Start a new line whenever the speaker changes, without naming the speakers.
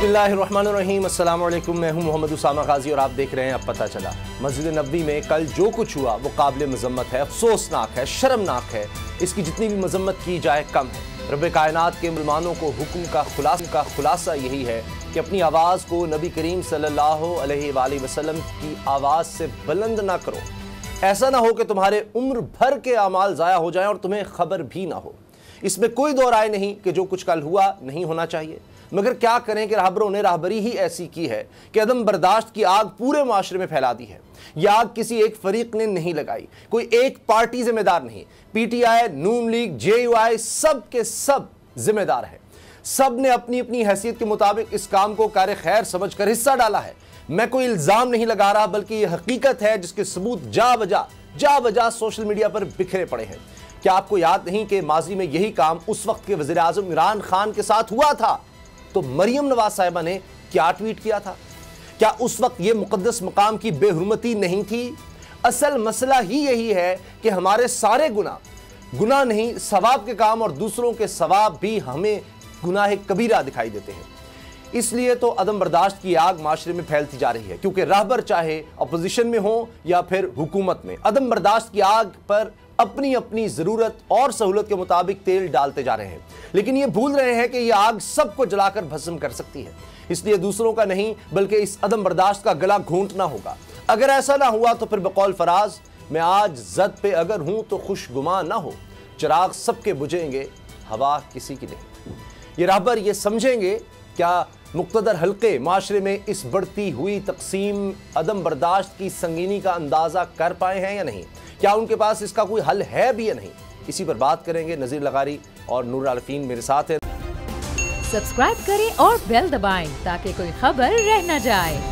बिस्मिल्लाहिर्रहमानिर्रहीम, अस्सलाम वालेकुम। मैं हूं मोहम्मद उसामा गाजी और आप देख रहे हैं अब पता चला। मस्जिद नबवी में कल जो कुछ हुआ वो काबिल मजम्मत है, अफसोसनाक है, शर्मनाक है। इसकी जितनी भी मजम्मत की जाए कम है। रब कायनात के मुसलमानों को हुक्म का खुलासा यही है कि अपनी आवाज़ को नबी करीम सल्लल्लाहु अलैहि वसल्लम की आवाज़ से बुलंद ना करो। ऐसा ना हो कि तुम्हारे उम्र भर के अमाल ज़ाया हो जाएं और तुम्हें खबर भी ना हो। इसमें कोई दो राय नहीं कि जो कुछ कल हुआ नहीं होना चाहिए, मगर क्या करें कि रहबरों ने राहबरी ही ऐसी की है कि अदम बर्दाश्त की आग पूरे माशरे में फैला दी है। यह आग किसी एक फरीक ने नहीं लगाई, कोई एक पार्टी जिम्मेदार नहीं। पीटीआई, नून लीग, जेयूआई सब के सब जिम्मेदार है। सब ने अपनी अपनी हैसियत के मुताबिक इस काम को कार खैर समझ कर हिस्सा डाला है। मैं कोई इल्ज़ाम नहीं लगा रहा, बल्कि यह हकीकत है जिसके सबूत जा बजा सोशल मीडिया पर बिखरे पड़े हैं। क्या आपको याद नहीं कि माजी में यही काम उस वक्त के वज़ीर आज़म इमरान खान के साथ हुआ था? तो मरियम नवाज साहिबा ने क्या ट्वीट किया था? क्या उस वक्त यह मुकद्दस मकाम की बेहुरमती नहीं थी? असल मसला ही यही है कि हमारे सारे गुनाह नहीं, सवाब के काम और दूसरों के सवाब भी हमें गुनाह कबीरा दिखाई देते हैं। इसलिए तो अदम बर्दाश्त की आग माशरे में फैलती जा रही है, क्योंकि रहबर चाहे अपोजिशन में हो या फिर हुकूमत में, अदम बर्दाश्त की आग पर अपनी अपनी जरूरत और सहूलत के मुताबिक तेल डालते जा रहे हैं। लेकिन ये भूल रहे हैं कि यह आग सबको जलाकर भस्म कर सकती है। इसलिए दूसरों का नहीं बल्कि इस अदम बर्दाश्त का गला घोंटना होगा। अगर ऐसा ना हुआ तो फिर बकौल फराज, मैं आज जद पे अगर हूं तो खुशगुमा ना हो। चिराग सबके बुझेंगे, हवा किसी की नहीं। ये रहबर ये समझेंगे क्या मुक्तदर हल्के माशरे में इस बढ़ती हुई तकसीम अदम बर्दाश्त की संगीनी का अंदाजा कर पाए हैं या नहीं? क्या उनके पास इसका कोई हल है भी या नहीं? इसी पर बात करेंगे। नज़ीर लगारी और नूर आलफीन मेरे साथ हैं।
सब्सक्राइब करें और बेल दबाएं ताकि कोई खबर रह न जाए।